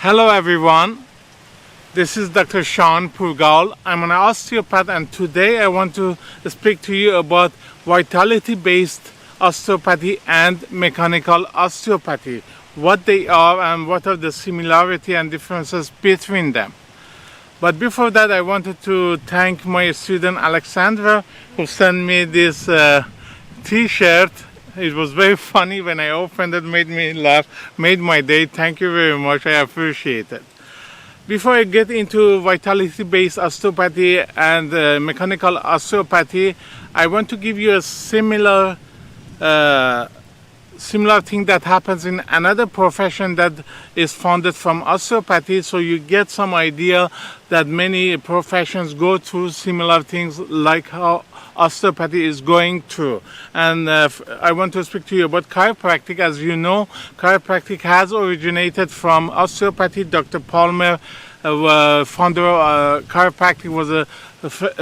Hello everyone, this is Dr. Shawn Pourgol. I'm an osteopath, and today I want to speak to you about vitality-based osteopathy and mechanical osteopathy, what they are and what are the similarity and differences between them. But before that, I wanted to thank my student Alexandra, who sent me this t-shirt. It was very funny when I opened it, made me laugh, made my day. Thank you very much, I appreciate it. Before I get into vitality-based osteopathy and mechanical osteopathy, I want to give you a similar thing that happens in another profession that is founded from osteopathy, so you get some idea that many professions go through similar things like how osteopathy is going through. And I want to speak to you about chiropractic. As you know, chiropractic has originated from osteopathy. Dr. Palmer, founder of chiropractic, was a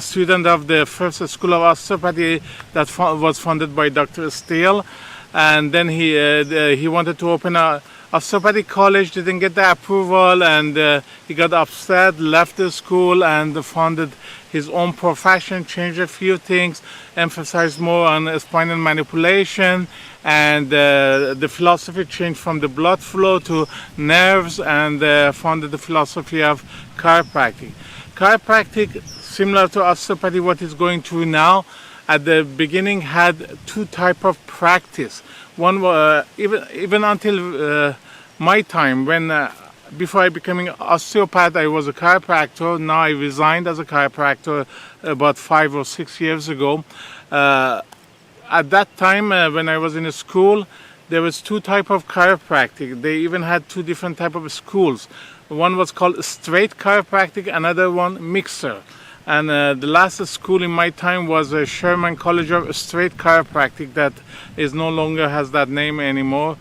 student of the first school of osteopathy that was founded by Dr. Steele. And then he wanted to open a osteopathic college, didn't get the approval, and he got upset, left the school, and founded his own profession, changed a few things, emphasized more on spinal manipulation, and the philosophy changed from the blood flow to nerves, and founded the philosophy of chiropractic. Chiropractic, similar to osteopathy, what is going through now, at the beginning had two types of practice. One even until my time, when before I became an osteopath, I was a chiropractor. Now I resigned as a chiropractor about 5 or 6 years ago. At that time, when I was in a school, there was two types of chiropractic. They even had two different types of schools. One was called straight chiropractic, another one mixer. And the last school in my time was Sherman College of Straight Chiropractic, that is no longer has that name anymore.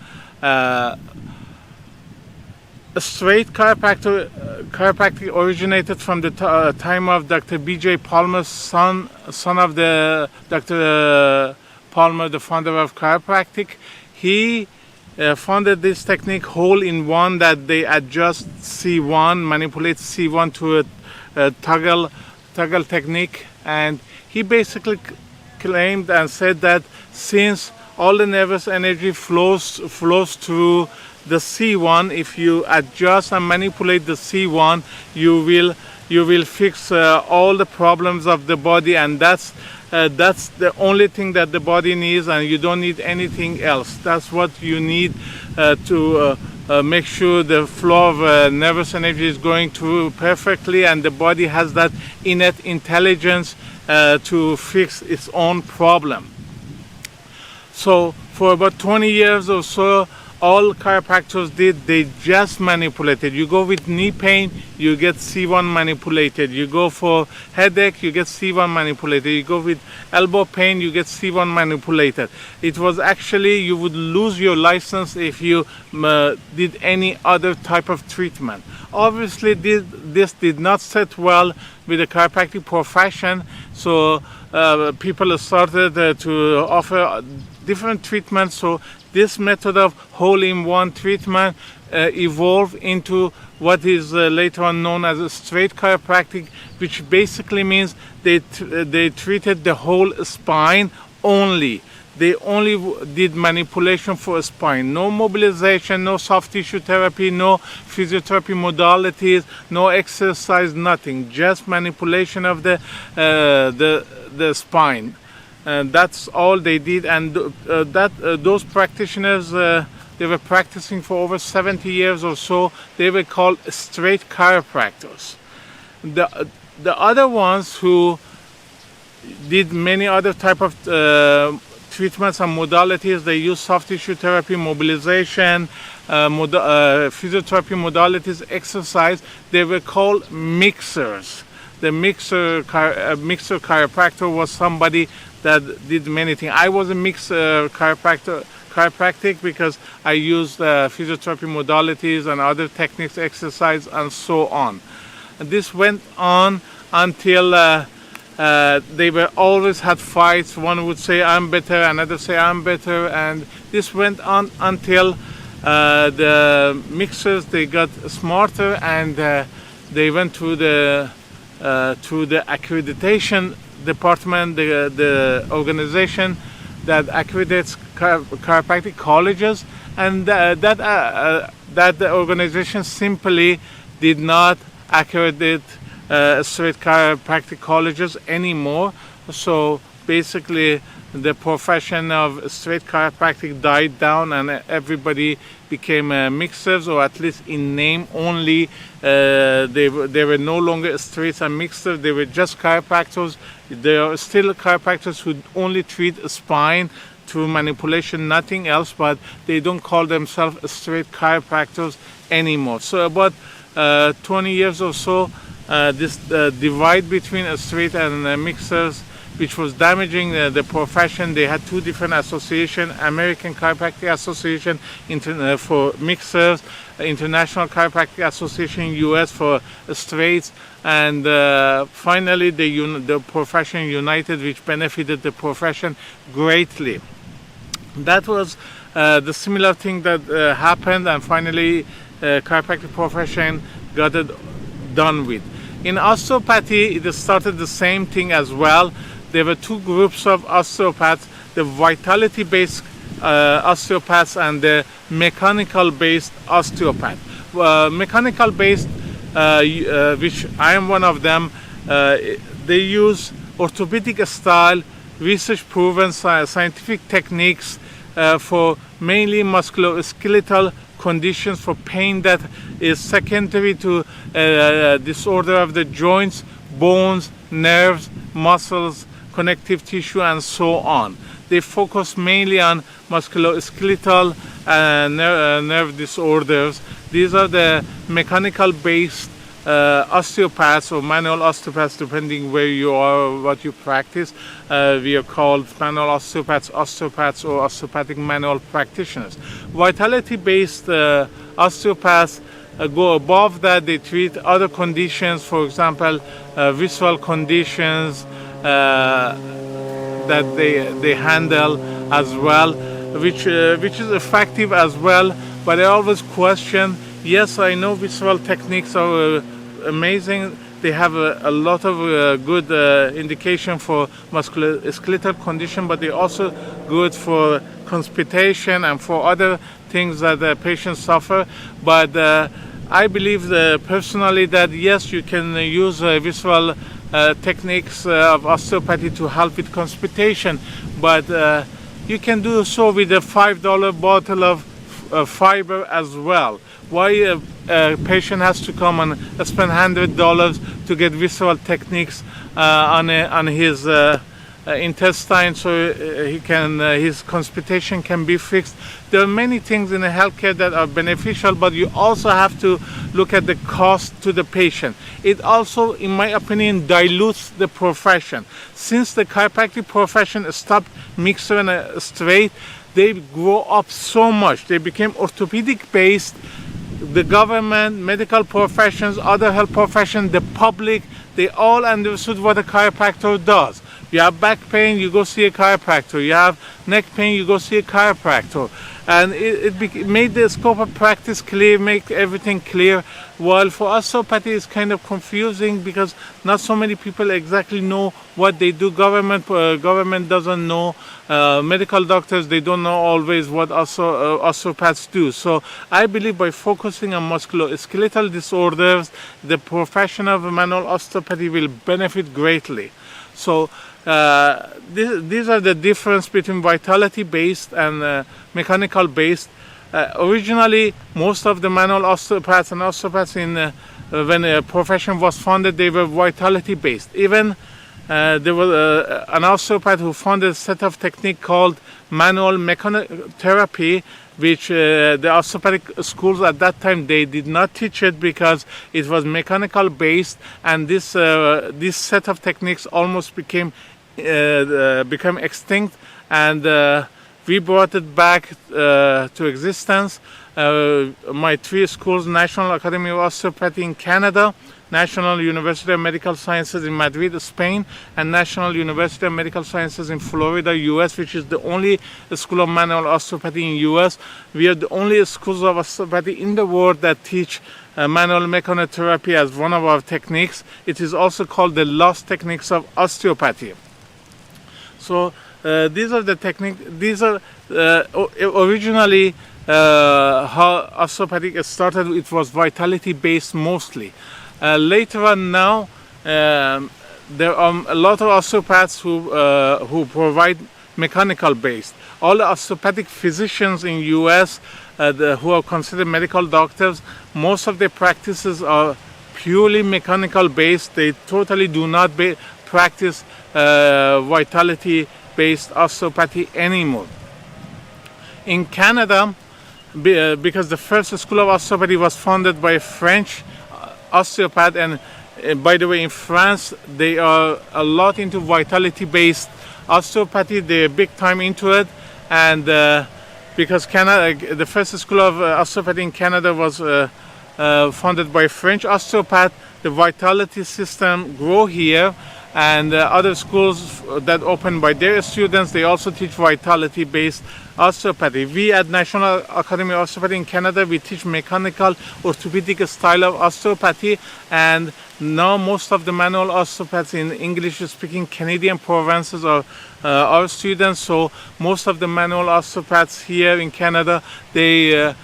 Straight chiropractic originated from the time of Dr. B.J. Palmer's son of the Dr. Palmer, the founder of chiropractic. He founded this technique, hole-in-one, that they adjust C1, manipulate C1 to a toggle technique, and he basically claimed and said that since all the nervous energy flows through the C1, if you adjust and manipulate the C1, you will fix all the problems of the body, and that's the only thing that the body needs, and you don't need anything else. That's what you need to make sure the flow of nervous energy is going through perfectly, and the body has that innate intelligence to fix its own problem. So for about 20 years or so, all chiropractors did, they just manipulated. You go with knee pain, you get C1 manipulated. You go for headache, you get C1 manipulated. You go with elbow pain, you get C1 manipulated. It was actually, you would lose your license if you did any other type of treatment. Obviously, this did not sit well with the chiropractic profession, so people started to offer different treatments. So this method of hole-in-one treatment evolved into what is later on known as a straight chiropractic, which basically means they treated the whole spine only. They only did manipulation for a spine. No mobilization, no soft tissue therapy, no physiotherapy modalities, no exercise, nothing. Just manipulation of the spine. And that's all they did. And those practitioners, they were practicing for over 70 years or so. They were called straight chiropractors. The other ones who did many other type of treatments and modalities, they use soft tissue therapy, mobilization, physiotherapy modalities, exercise. They were called mixers. The mixer chiropractor was somebody that did many things. I was a mixer chiropractic because I used physiotherapy modalities and other techniques, exercise, and so on. And this went on until they were always had fights. One would say I'm better, another say I'm better, and this went on until the mixers, they got smarter, and they went to the accreditation department, the organization that accreditates chiropractic colleges, and that organization simply did not accredit straight chiropractic colleges anymore. So basically the profession of straight chiropractic died down, and everybody became mixers, or at least in name only. They were no longer straights and mixers, they were just chiropractors. There are still chiropractors who only treat spine through manipulation, nothing else, but they don't call themselves straight chiropractors anymore. So about 20 years or so, this divide between straight and mixers, which was damaging the profession. They had two different associations: American Chiropractic Association for mixers, International Chiropractic Association US for straights, and finally the profession united, which benefited the profession greatly. That was the similar thing that happened, and finally chiropractic profession got it done with. In osteopathy, it started the same thing as well. There were two groups of osteopaths: the vitality-based osteopaths and the mechanical-based osteopath. Mechanical-based, which I am one of them, they use orthopedic style, research-proven scientific techniques for mainly musculoskeletal conditions, for pain that is secondary to disorder of the joints, bones, nerves, muscles, connective tissue, and so on. They focus mainly on musculoskeletal nerve disorders. These are the mechanical based osteopaths or manual osteopaths, depending where you are or what you practice. We are called manual osteopaths, osteopaths, or osteopathic manual practitioners. Vitality based osteopaths go above that. They treat other conditions, for example visual conditions that they handle as well, which is effective as well. But I always question, yes, I know visual techniques are amazing, they have a lot of good indication for musculoskeletal condition, but they're also good for constipation and for other things that the patients suffer. But I believe personally that yes, you can use visual techniques of osteopathy to help with constipation, but you can do so with a $5 bottle of fiber as well. Why a patient has to come and spend $100 to get visual techniques on his intestine, so his constipation can be fixed? There are many things in the healthcare that are beneficial, but you also have to look at the cost to the patient. It also, in my opinion, dilutes the profession. Since the chiropractic profession stopped mixer and straight, they grow up so much. They became orthopedic based. The government, medical professions, other health professions, the public, they all understood what a chiropractor does. You have back pain, you go see a chiropractor. You have neck pain, you go see a chiropractor. And it made the scope of practice clear, make everything clear. While for osteopathy it's kind of confusing because not so many people exactly know what they do. Government doesn't know. Medical doctors, they don't know always what osteopaths do. So I believe by focusing on musculoskeletal disorders, the profession of manual osteopathy will benefit greatly. So these are the difference between vitality based and mechanical based. Originally, most of the manual osteopaths and osteopaths when a profession was founded, they were vitality based. Even there was an osteopath who founded a set of technique called manual mechanotherapy, which the osteopathic schools at that time, they did not teach it because it was mechanical based, and this set of techniques almost became extinct, and we brought it back to existence. my 3 schools: National Academy of Osteopathy in Canada, National University of Medical Sciences in Madrid, Spain, and National University of Medical Sciences in Florida, US, which is the only school of manual osteopathy in US. We are the only schools of osteopathy in the world that teach manual mechanotherapy as one of our techniques. It is also called the lost techniques of osteopathy. So these are the techniques. These are originally how osteopathic started. It was vitality based mostly. Later on now, there are a lot of osteopaths who provide mechanical based. All the osteopathic physicians in US who are considered medical doctors, most of their practices are purely mechanical based. They totally do not practice vitality based osteopathy anymore. In Canada, because the first school of osteopathy was founded by a French osteopath, and by the way, in France they are a lot into vitality based osteopathy. They're big time into it, and because Canada, the first school of osteopathy in Canada was founded by a French osteopath, the vitality system grew here, and other schools that opened by their students, they also teach vitality based osteopathy. We at National Academy of Osteopathy in Canada, we teach mechanical orthopedic style of osteopathy, and now most of the manual osteopaths in English speaking Canadian provinces are our students. So most of the manual osteopaths here in Canada, they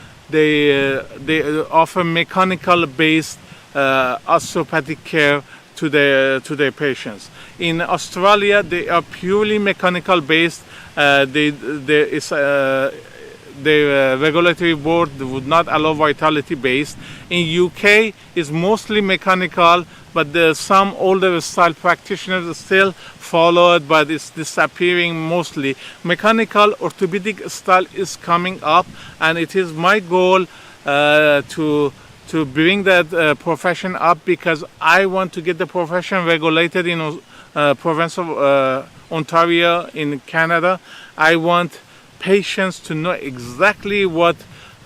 offer mechanical based osteopathic care to their patients. In Australia, they are purely mechanical based. The regulatory board would not allow vitality based. In UK, it's mostly mechanical, but some older style practitioners still follow it, but it's disappearing mostly. Mechanical orthopedic style is coming up, and it is my goal to bring that profession up, because I want to get the profession regulated in province of Ontario in Canada. I want patients to know exactly what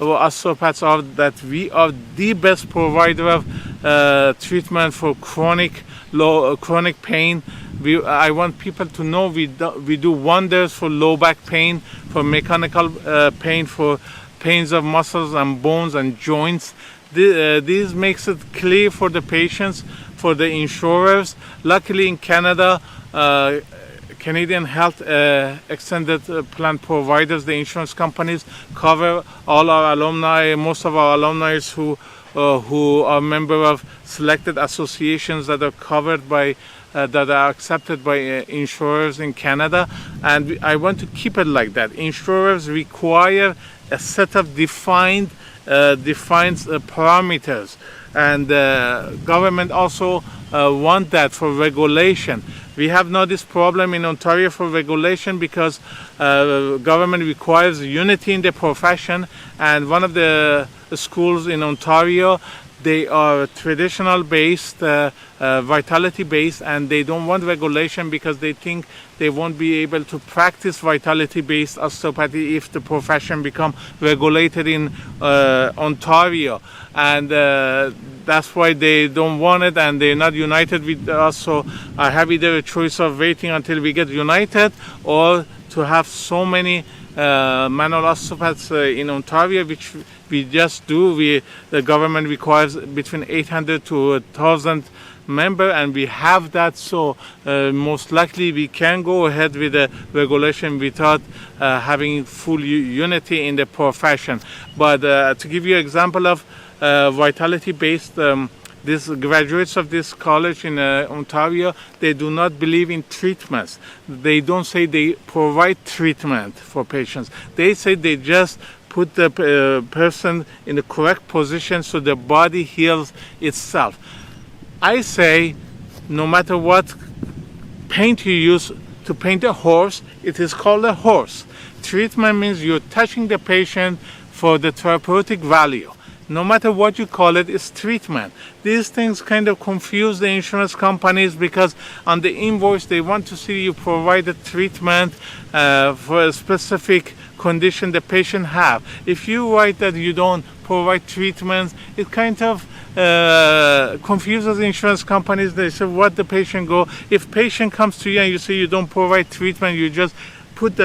osteopaths are, that we are the best provider of treatment for chronic pain. I want people to know we do wonders for low back pain, for mechanical pain, for pains of muscles and bones and joints. This makes it clear for the patients, for the insurers. Luckily in Canada, Canadian health extended plan providers, the insurance companies, cover all our alumni, most of our alumni who are member of selected associations that are covered by that are accepted by insurers in Canada, and I want to keep it like that. Insurers require a set of defined parameters, and government also want that for regulation. We have now this problem in Ontario for regulation because government requires unity in the profession, and one of the schools in Ontario, they are traditional based, vitality based, and they don't want regulation because they think they won't be able to practice vitality based osteopathy if the profession become regulated in Ontario, and that's why they don't want it, and they're not united with us. So I have either a choice of waiting until we get united, or to have so many manual osteopaths in Ontario, which we just do. The government requires between 800 to 1,000 member, and we have that. So most likely we can go ahead with the regulation without having full unity in the profession. But to give you an example of vitality based, these graduates of this college in Ontario, they do not believe in treatments. They don't say they provide treatment for patients. They say they just put the person in the correct position so the body heals itself. I say, no matter what paint you use to paint a horse, it is called a horse. Treatment means you're touching the patient for the therapeutic value. No matter what you call it, it's treatment. These things kind of confuse the insurance companies, because on the invoice they want to see you provide a treatment for a specific condition the patient have. If you write that you don't provide treatments, it kind of confuses insurance companies. They say what the patient go. If patient comes to you and you say you don't provide treatment, you just put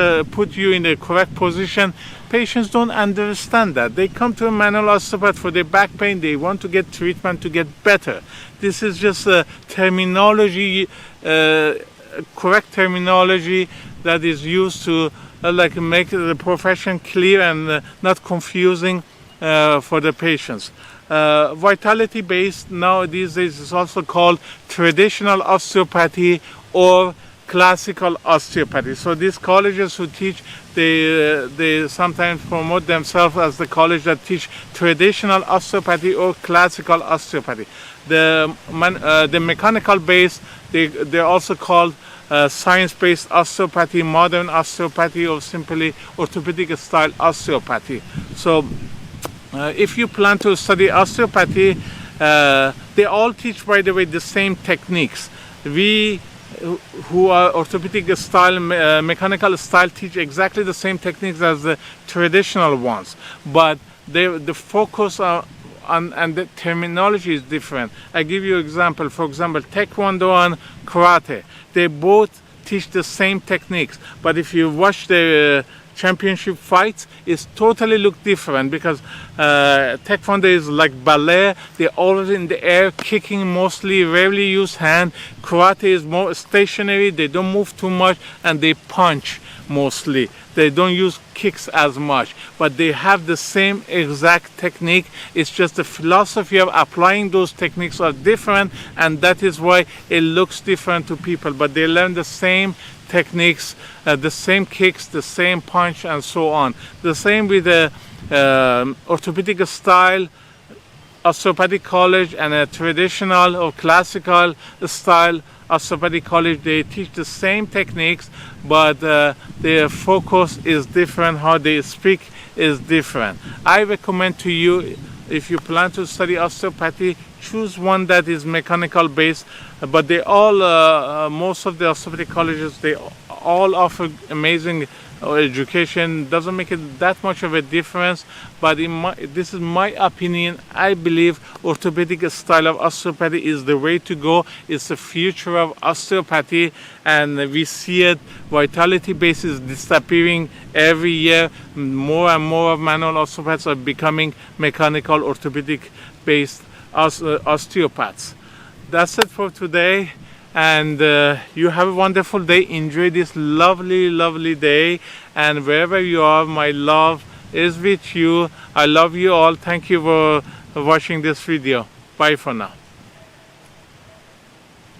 you in the correct position, patients don't understand that. They come to a manual osteopath for their back pain. They want to get treatment to get better. This is just a terminology, correct terminology that is used to like make the profession clear and not confusing for the patients. Vitality based nowadays is also called traditional osteopathy or classical osteopathy. So these colleges who teach, they sometimes promote themselves as the college that teach traditional osteopathy or classical osteopathy. The mechanical based, they're also called science-based osteopathy, modern osteopathy, or simply orthopedic style osteopathy. So if you plan to study osteopathy, they all teach, by the way, the same techniques. We who are orthopedic style, mechanical style, teach exactly the same techniques as the traditional ones, but the focus on and the terminology is different. I give you an example. For example, Taekwondo and Karate, they both teach the same techniques, but if you watch the championship fights, it's totally look different, because Taekwondo is like ballet. They're always in the air, kicking mostly, rarely use hand. Karate is more stationary, they don't move too much, and they punch mostly. They don't use kicks as much, but they have the same exact technique. It's just the philosophy of applying those techniques are different, and that is why it looks different to people, but they learn the same techniques, the same kicks, the same punch, and so on. The same with the orthopedic style osteopathic college and a traditional or classical style osteopathic college. They teach the same techniques, but their focus is different, how they speak is different. I recommend to you, if you plan to study osteopathy, choose one that is mechanical based, but they all, most of the osteopathic colleges, they all offer amazing education. Doesn't make it that much of a difference, but this is my opinion. I believe orthopedic style of osteopathy is the way to go. It's the future of osteopathy, and we see it. Vitality base is disappearing every year. More and more of manual osteopaths are becoming mechanical orthopedic based osteopaths. That's it for today, and you have a wonderful day. Enjoy this lovely day, and wherever you are, my love is with you. I love you all. Thank you for watching this video. Bye for now.